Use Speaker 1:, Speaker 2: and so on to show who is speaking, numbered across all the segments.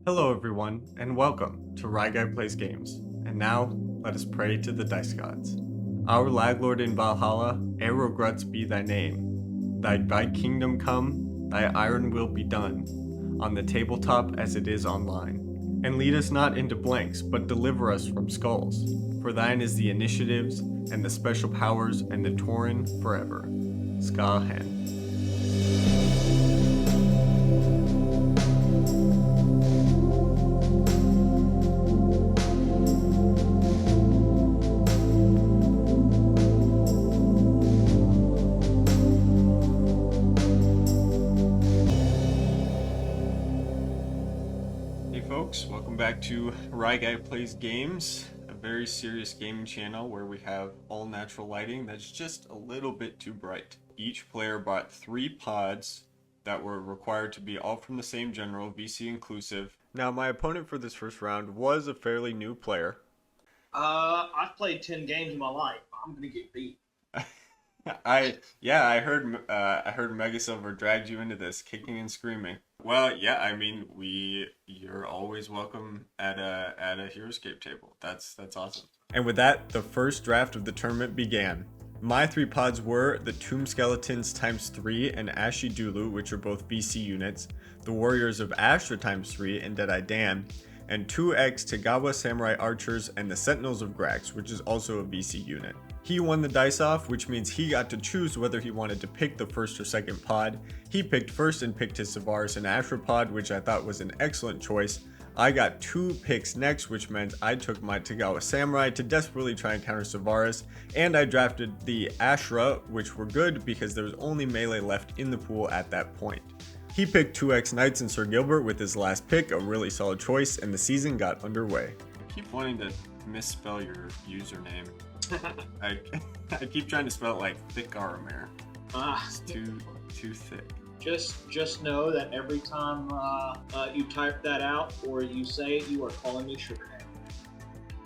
Speaker 1: Hello everyone, and welcome to Renegade Plays Games. And now, let us pray to the dice gods. Our Laglord in Valhalla, Arrogruts be thy name. Thy kingdom come, thy iron will be done, on the tabletop as it is online. And lead us not into blanks, but deliver us from skulls. For thine is the initiatives, and the special powers, and the Tauren forever. Ska Hen. Welcome back to Renegade Plays Games, a very serious gaming channel where we have all natural lighting that's just a little bit too bright. Each player bought 3 pods that were required to be all from the same general, VC inclusive. Now my opponent for this first round was a fairly new player.
Speaker 2: I've played 10 games in my life. I'm gonna get beat.
Speaker 1: I heard Mega Silver dragged you into this, kicking and screaming. Well, yeah, I mean, you're always welcome at a Heroescape table. That's awesome. And with that, the first draft of the tournament began. My 3 pods were the Tomb Skeletons ×3 and Ashy Dulu, which are both VC units, the Warriors of Ashra ×3 and Deadeye Dan, and 2x Tagawa Samurai Archers and the Sentinels of Grax, which is also a VC unit. He won the dice off, which means he got to choose whether he wanted to pick the first or second pod. He picked first and picked his Savaris and Ashra pod, which I thought was an excellent choice. I got 2 picks next, which meant I took my Tagawa Samurai to desperately try and counter Savaris, and I drafted the Ashra, which were good because there was only melee left in the pool at that point. He picked 2x Knights and Sir Gilbert with his last pick, a really solid choice, and the season got underway. I keep wanting to misspell your username. I keep trying to spell it like thick Aramir. It's too thick.
Speaker 2: Just know that every time you type that out or you say it, you are calling me Sugar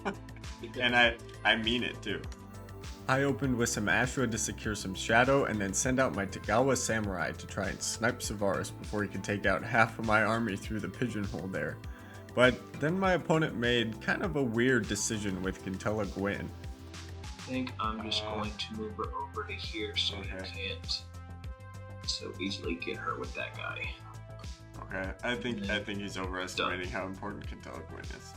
Speaker 2: Daddy.
Speaker 1: And I mean it too. I opened with some Ashra to secure some shadow and then send out my Tagawa Samurai to try and snipe Savaris before he could take out half of my army through the pigeonhole there. But then my opponent made kind of a weird decision with Quintella Gwyn.
Speaker 2: I think I'm just going to move her over to here so you can't so easily get her with that guy.
Speaker 1: Okay, I think he's overestimating how important Quintella Gwyn is.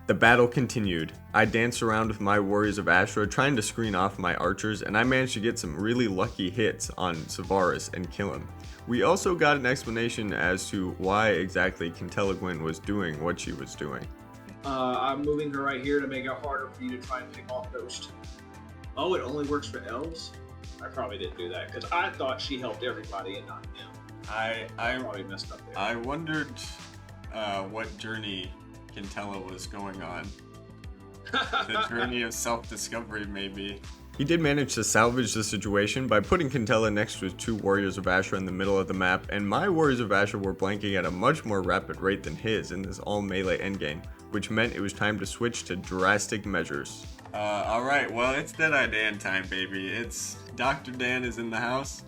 Speaker 1: The battle continued. I danced around with my Warriors of Ashra trying to screen off my archers, and I managed to get some really lucky hits on Savaris and kill him. We also got an explanation as to why exactly Quintella Gwyn was doing what she was doing.
Speaker 2: I'm moving her right here to make it harder for you to try and pick off Ghost. Oh, it only works for elves? I probably didn't do that, because I thought she helped everybody and not him.
Speaker 1: I
Speaker 2: probably messed up there.
Speaker 1: I wondered what journey Quintella was going on. The journey of self-discovery, maybe. He did manage to salvage the situation by putting Quintella next to his 2 Warriors of Ashra in the middle of the map, and my Warriors of Ashra were blanking at a much more rapid rate than his in this all-melee endgame, which meant it was time to switch to drastic measures. Alright, well, it's Deadeye Dan time, baby. It's Dr. Dan is in the house.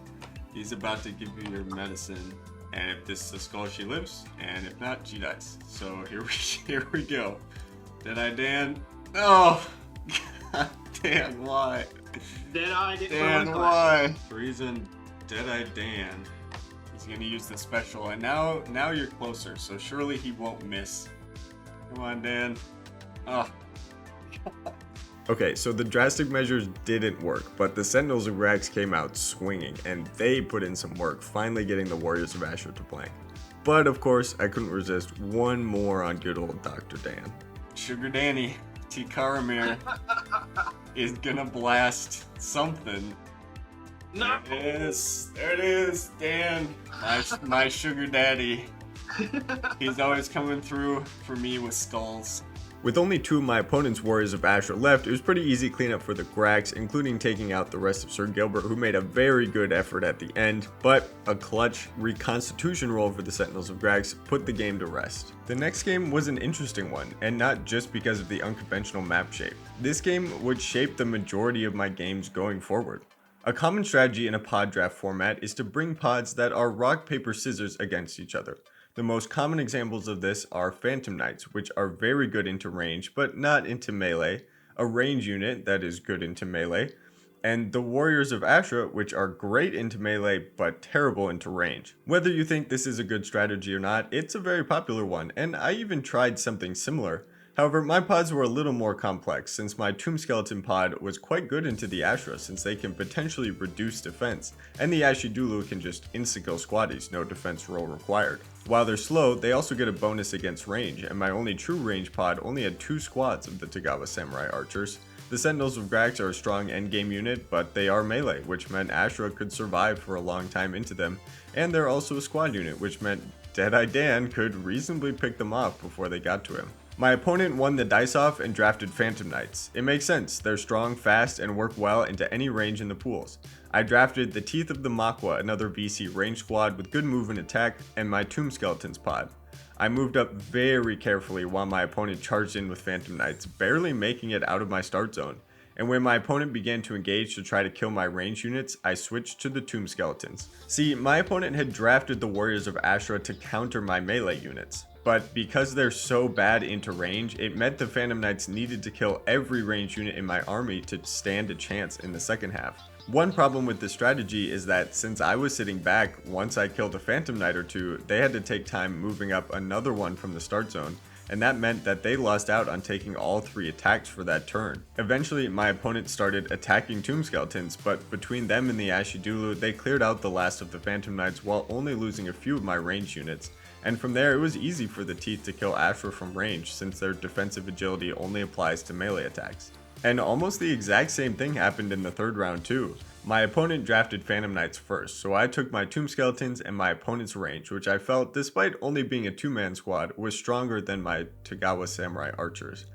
Speaker 1: He's about to give you your medicine, and if this is a skull, she lives, and if not, she dies. So here we go. Deadeye Dan. Oh! God, Dan, why?
Speaker 2: Deadeye
Speaker 1: Dan, why? Reason Deadeye Dan. He's gonna use the special, and now you're closer, so surely he won't miss. Come on, Dan. Oh. Okay, so the drastic measures didn't work, but the Sentinels of Grax came out swinging, and they put in some work, finally getting the Warriors of Ashra to blank. But of course, I couldn't resist one more on good old Dr. Dan. Sugar Danny, T. Karamir, is gonna blast something.
Speaker 2: No.
Speaker 1: There it is, Dan, my sugar daddy. He's always coming through for me with skulls. With only 2 of my opponent's Warriors of Ashra left, it was pretty easy cleanup for the Grax, including taking out the rest of Sir Gilbert, who made a very good effort at the end, but a clutch reconstitution roll for the Sentinels of Grax put the game to rest. The next game was an interesting one, and not just because of the unconventional map shape. This game would shape the majority of my games going forward. A common strategy in a pod draft format is to bring pods that are rock, paper, scissors against each other. The most common examples of this are Phantom Knights, which are very good into range, but not into melee, a range unit that is good into melee, and the Warriors of Ashra, which are great into melee, but terrible into range. Whether you think this is a good strategy or not, it's a very popular one, and I even tried something similar. However, my pods were a little more complex, since my Tomb Skeleton pod was quite good into the Ashra, since they can potentially reduce defense, and the Ashidulu can just insta-kill squaddies, no defense roll required. While they're slow, they also get a bonus against range, and my only true range pod only had 2 squads of the Tagawa Samurai Archers. The Sentinels of Grax are a strong endgame unit, but they are melee, which meant Ashra could survive for a long time into them, and they're also a squad unit, which meant Deadeye Dan could reasonably pick them off before they got to him. My opponent won the dice off and drafted Phantom Knights. It makes sense, they're strong, fast, and work well into any range in the pools. I drafted the Teeth of the Makwa, another VC range squad with good move and attack, and my Tomb Skeletons pod. I moved up very carefully while my opponent charged in with Phantom Knights, barely making it out of my start zone. And when my opponent began to engage to try to kill my range units, I switched to the Tomb Skeletons. See, my opponent had drafted the Warriors of Ashra to counter my melee units. But because they're so bad into range, it meant the Phantom Knights needed to kill every range unit in my army to stand a chance in the second half. One problem with this strategy is that since I was sitting back, once I killed a Phantom Knight or two, they had to take time moving up another one from the start zone, and that meant that they lost out on taking all 3 attacks for that turn. Eventually, my opponent started attacking Tomb Skeletons, but between them and the Ashidulu, they cleared out the last of the Phantom Knights while only losing a few of my range units. And from there, it was easy for the Teeth to kill Ashra from range, since their defensive agility only applies to melee attacks. And almost the exact same thing happened in the third round too. My opponent drafted Phantom Knights first, so I took my Tomb Skeletons and my opponent's range, which I felt, despite only being a 2-man squad, was stronger than my Tagawa Samurai Archers.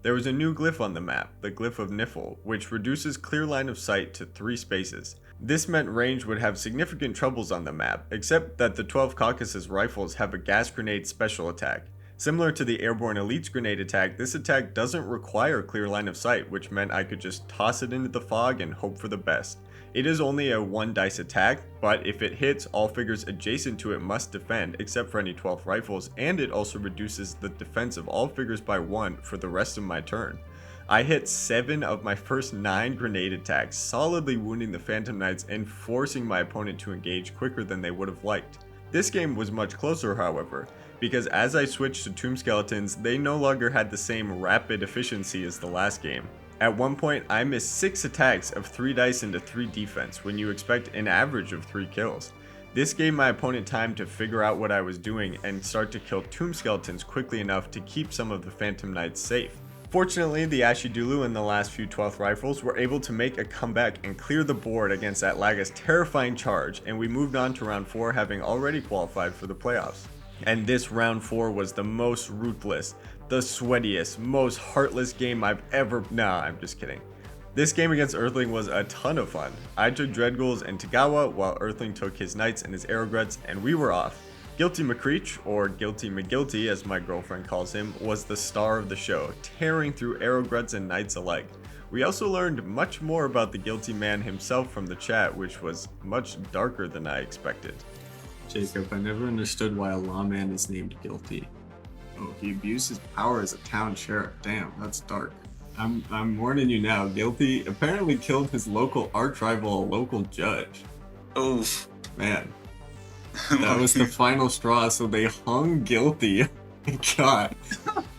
Speaker 1: There was a new glyph on the map, the Glyph of Niffle, which reduces clear line of sight to 3 spaces. This meant range would have significant troubles on the map, except that the 12 Caucasus rifles have a gas grenade special attack. Similar to the Airborne Elite's grenade attack, this attack doesn't require clear line of sight, which meant I could just toss it into the fog and hope for the best. It is only a 1 dice attack, but if it hits, all figures adjacent to it must defend, except for any 12 rifles, and it also reduces the defense of all figures by 1 for the rest of my turn. I hit 7 of my first 9 grenade attacks, solidly wounding the Phantom Knights and forcing my opponent to engage quicker than they would have liked. This game was much closer, however, because as I switched to Tomb Skeletons, they no longer had the same rapid efficiency as the last game. At one point, I missed 6 attacks of 3 dice into 3 defense when you expect an average of 3 kills. This gave my opponent time to figure out what I was doing and start to kill Tomb Skeletons quickly enough to keep some of the Phantom Knights safe. Fortunately, the Ashidulu and the last few 12th rifles were able to make a comeback and clear the board against Atlaga's terrifying charge, and we moved on to round 4 having already qualified for the playoffs. And this round 4 was the most ruthless, the sweatiest, most heartless game I've ever... Nah, I'm just kidding. This game against Earthling was a ton of fun. I took Dreadghouls and Tagawa while Earthling took his Knights and his Arrowgruts, and we were off. Guilty McCreech, or Guilty McGuilty as my girlfriend calls him, was the star of the show, tearing through Arrowgruts and Knights alike. We also learned much more about the Guilty Man himself from the chat, which was much darker than I expected.
Speaker 3: Jacob, I never understood why a lawman is named Guilty. Oh, he abused his power as a town sheriff. Damn, that's dark. I'm warning you now. Guilty apparently killed his local arch rival, a local judge.
Speaker 4: Oof.
Speaker 3: Man, that was the final straw, so they hung Guilty. God.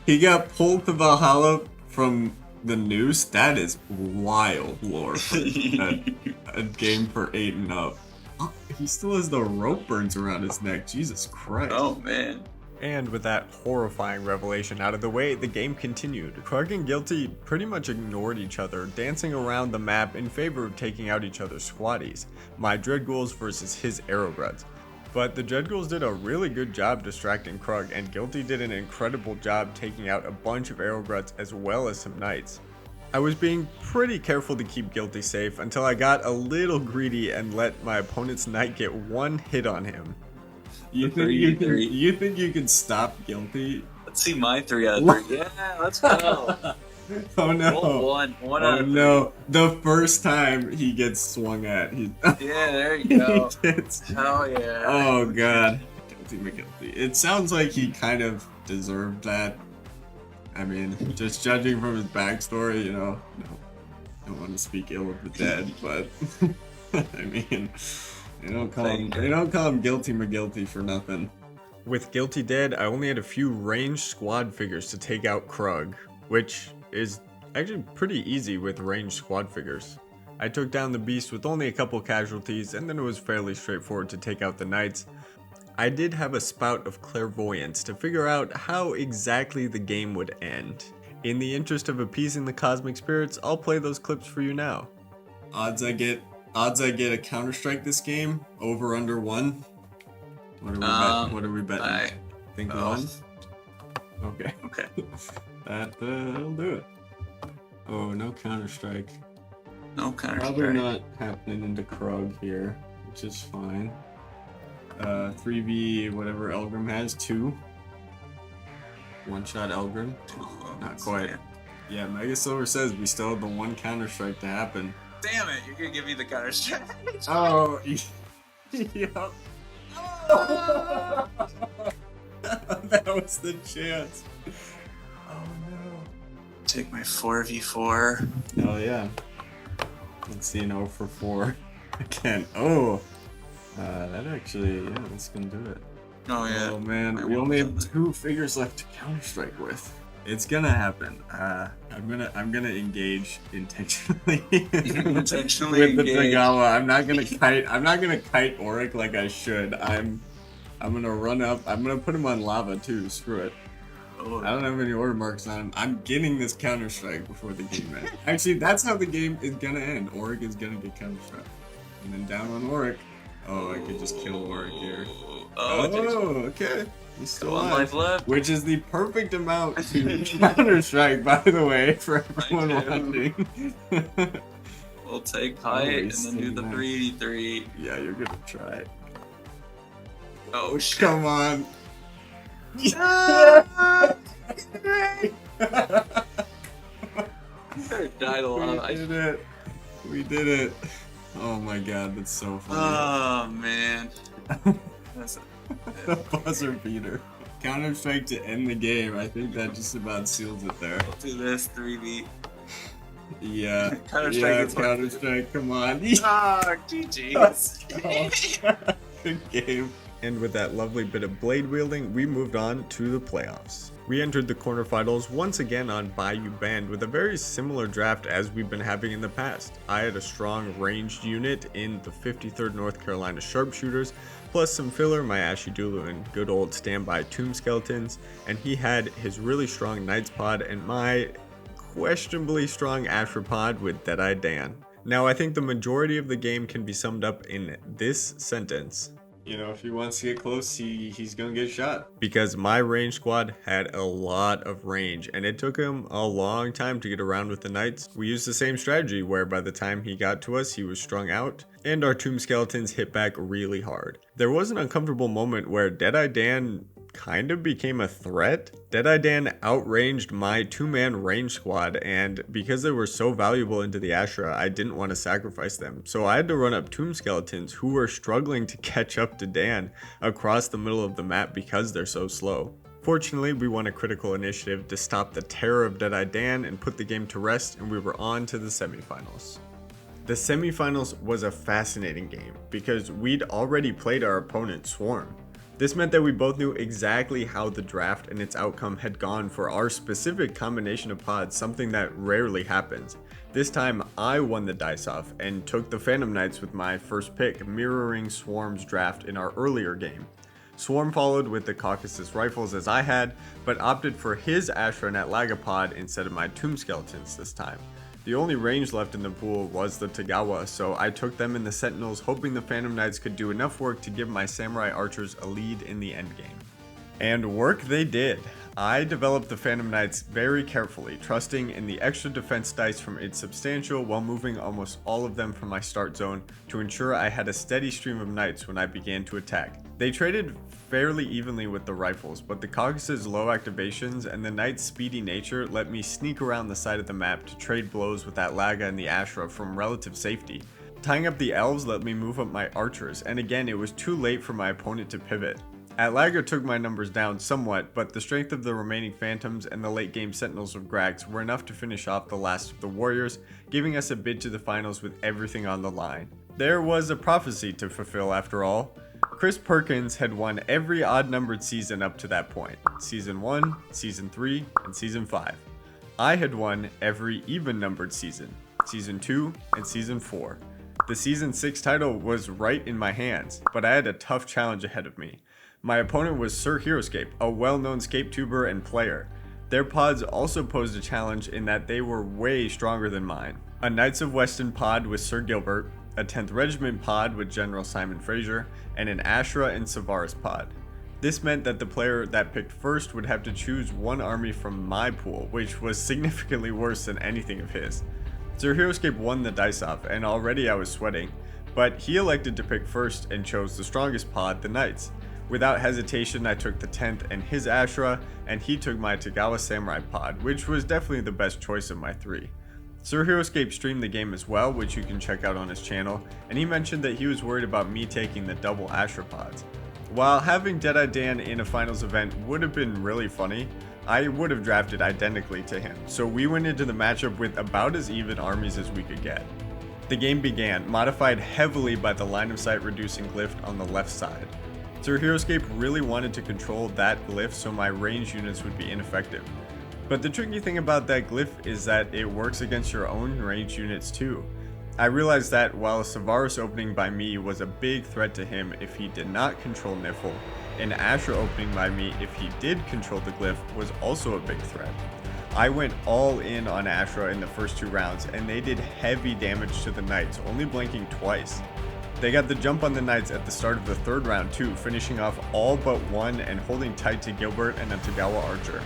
Speaker 3: He got pulled to Valhalla from the noose. That is wild lore for a game for 8 and up. Oh, he still has the rope burns around his neck. Jesus Christ.
Speaker 4: Oh, man.
Speaker 1: And with that horrifying revelation out of the way, the game continued. Krug and Guilty pretty much ignored each other, dancing around the map in favor of taking out each other's squaddies, my Dreadghouls versus his Arrowgruts. But the Dreadghouls did a really good job distracting Krug, and Guilty did an incredible job taking out a bunch of Arrowgruts as well as some Knights. I was being pretty careful to keep Guilty safe until I got a little greedy and let my opponent's Knight get 1 hit on him.
Speaker 3: You think you can stop Guilty?
Speaker 4: Let's see my 3 out of 3. Yeah, let's go.
Speaker 3: Oh no.
Speaker 4: Roll one out of 3.
Speaker 3: No. The first time he gets swung at.
Speaker 4: Yeah, there you go.
Speaker 3: He gets...
Speaker 4: Hell yeah.
Speaker 3: Oh god. Guilty McGuilty. It sounds like he kind of deserved that. I mean, just judging from his backstory, no, don't want to speak ill of the dead, but I mean, they don't call him Guilty McGuilty for nothing. With Guilty dead, I only had a few ranged squad figures to take out Krug, which is actually pretty easy with ranged squad figures. I took down the beast with only a couple casualties, and then it was fairly straightforward to take out the knights. I did have a spout of clairvoyance to figure out how exactly the game would end. In the interest of appeasing the cosmic spirits, I'll play those clips for you now. Odds I get a Counter-Strike this game, over under 1. What are we betting?
Speaker 4: I
Speaker 3: think
Speaker 4: both.
Speaker 3: 1? Okay.
Speaker 4: Okay.
Speaker 3: That'll do it. Oh, no Counter-Strike.
Speaker 4: No Counter-Strike.
Speaker 3: Probably not happening into Krug here, which is fine. 3v whatever Elgrim has, 2. One-shot Elgrim. Not quite. Yeah, Mega Silver says we still have the 1 Counter-Strike to happen.
Speaker 4: Damn it! You're gonna give me the Counter-Strike.
Speaker 3: Oh, yep. That was the chance. Oh no.
Speaker 4: Take my 4v4.
Speaker 3: Hell yeah. Let's see an 0 for 4 again. Oh, that actually, yeah, that's gonna do it.
Speaker 4: Oh yeah.
Speaker 3: Oh man,
Speaker 4: I
Speaker 3: we
Speaker 4: won't
Speaker 3: only
Speaker 4: do
Speaker 3: have
Speaker 4: that.
Speaker 3: 2 figures left to Counter-Strike with. It's gonna happen. I'm gonna engage intentionally.
Speaker 4: Intentionally
Speaker 3: with the
Speaker 4: engage.
Speaker 3: Tagawa. I'm not gonna kite Auric like I should. I'm gonna run up. I'm gonna put him on lava too. Screw it.
Speaker 4: Oh,
Speaker 3: I don't have any order marks on him. I'm getting this Counter-Strike before the game ends. Actually, that's how the game is gonna end. Auric is gonna get Counter-Strike. And then down on Auric. Oh, I could just kill Auric here.
Speaker 4: oh,
Speaker 3: Okay. He's still
Speaker 4: 1
Speaker 3: alive.
Speaker 4: life left.
Speaker 3: Which is the perfect amount to Counter-Strike, by the way, for everyone
Speaker 4: do.
Speaker 3: watching.
Speaker 4: We'll take height and then do the
Speaker 3: nice.
Speaker 4: 3v3.
Speaker 3: Yeah, you're gonna try it.
Speaker 4: Oh shit.
Speaker 3: Come on.
Speaker 4: Died a lot.
Speaker 3: We did it. We did it. Oh my god, that's so funny.
Speaker 4: Oh man. That's
Speaker 3: The buzzer beater. Counter-Strike to end the game. I think that just about seals it there.
Speaker 4: We'll do this 3v.
Speaker 3: Yeah.
Speaker 4: Counter-Strike
Speaker 3: Yeah,
Speaker 4: is hard.
Speaker 3: Counter-Strike, come on.
Speaker 4: Ah, GG.
Speaker 3: Good game. And with that lovely bit of blade wielding, we moved on to the playoffs. We entered the quarterfinals once again on Bayou Bend with a very similar draft as we've been having in the past. I had a strong ranged unit in the 53rd North Carolina Sharpshooters, plus some filler, my Ashidulu and good old standby Tomb Skeletons, and he had his really strong Knights pod and my questionably strong Astropod with Deadeye Dan. Now I think the majority of the game can be summed up in this sentence. You know, if he wants to get close, he's gonna get shot. Because my range squad had a lot of range, and it took him a long time to get around with the knights. We used the same strategy, where by the time he got to us, he was strung out, and our Tomb Skeletons hit back really hard. There was an uncomfortable moment where Deadeye Dan kind of became a threat. Deadeye Dan outranged my 2-man range squad, and because they were so valuable into the Ashra, I didn't want to sacrifice them. So I had to run up Tomb Skeletons who were struggling to catch up to Dan across the middle of the map because they're so slow. Fortunately, we won a critical initiative to stop the terror of Deadeye Dan and put the game to rest, and we were on to the semifinals. The semifinals was a fascinating game because we'd already played our opponent Swarm. This meant that we both knew exactly how the draft and its outcome had gone for our specific combination of pods, something that rarely happens. This time I won the dice off and took the Phantom Knights with my first pick, mirroring Swarm's draft in our earlier game. Swarm followed with the Caucasus Rifles as I had, but opted for his Ashranet Lagapod instead of my Tomb Skeletons this time. The only range left in the pool was the Tagawa, so I took them in the Sentinels, hoping the Phantom Knights could do enough work to give my Samurai Archers a lead in the endgame. And work they did. I developed the Phantom Knights very carefully, trusting in the extra defense dice from its substantial while moving almost all of them from my start zone to ensure I had a steady stream of knights when I began to attack. They traded fairly evenly with the rifles, but the Caucasus' low activations and the knight's speedy nature let me sneak around the side of the map to trade blows with that Laga and the Ashra from relative safety. Tying up the elves let me move up my archers, and again it was too late for my opponent to pivot. Atlaga took my numbers down somewhat, but the strength of the remaining Phantoms and the late game Sentinels of Grax were enough to finish off the last of the Warriors, giving us a bid to the finals with everything on the line. There was a prophecy to fulfill after all. Chris Perkins had won every odd-numbered season up to that point, Season 1, Season 3, and Season 5. I had won every even-numbered season, Season 2 and Season 4. The Season 6 title was right in my hands, but I had a tough challenge ahead of me. My opponent was Sir Heroescape, a well-known scape tuber and player. Their pods also posed a challenge in that they were way stronger than mine. A Knights of Weston pod with Sir Gilbert, a 10th Regiment pod with General Simon Fraser, and an Ashra and Savaris pod. This meant that the player that picked first would have to choose one army from my pool, which was significantly worse than anything of his. Sir Heroescape won the dice-off, and already I was sweating, but he elected to pick first and chose the strongest pod, the Knights. Without hesitation, I took the 10th and his Ashra, and he took my Tagawa Samurai pod, which was definitely the best choice of my three. Sir Heroescape streamed the game as well, which you can check out on his channel, and he mentioned that he was worried about me taking the double Ashra pods. While having Deadeye Dan in a finals event would have been really funny, I would have drafted identically to him, so we went into the matchup with about as even armies as we could get. The game began, modified heavily by the line of sight reducing glyph on the left side. Sir Heroescape really wanted to control that glyph so my range units would be ineffective. But the tricky thing about that glyph is that it works against your own range units too. I realized that while a Savaris opening by me was a big threat to him if he did not control Niffle, an Ashra opening by me if he did control the glyph was also a big threat. I went all in on Ashra in the first 2 rounds and they did heavy damage to the Knights, only blanking twice. They got the jump on the Knights at the start of the 3rd round too, finishing off all but one and holding tight to Gilbert and a Tagawa Archer.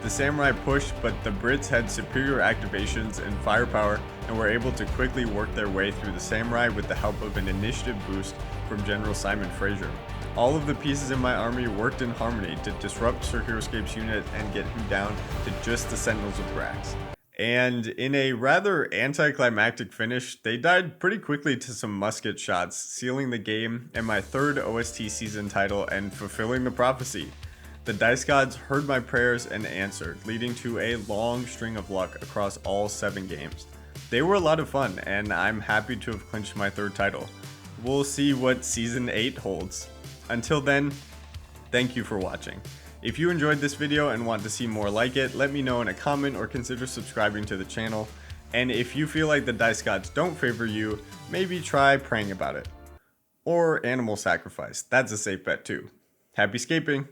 Speaker 3: The Samurai pushed, but the Brits had superior activations and firepower and were able to quickly work their way through the Samurai with the help of an initiative boost from General Simon Fraser. All of the pieces in my army worked in harmony to disrupt Sir Heroescape's unit and get him down to just the Sentinels of Grax. And in a rather anticlimactic finish, they died pretty quickly to some musket shots, sealing the game and my 3rd OST season title and fulfilling the prophecy. The dice gods heard my prayers and answered, leading to a long string of luck across all 7 games. They were a lot of fun, and I'm happy to have clinched my 3rd title. We'll see what Season 8 holds. Until then, thank you for watching. If you enjoyed this video and want to see more like it, let me know in a comment or consider subscribing to the channel. And if you feel like the dice gods don't favor you, maybe try praying about it. Or animal sacrifice, that's a safe bet too. Happy scaping!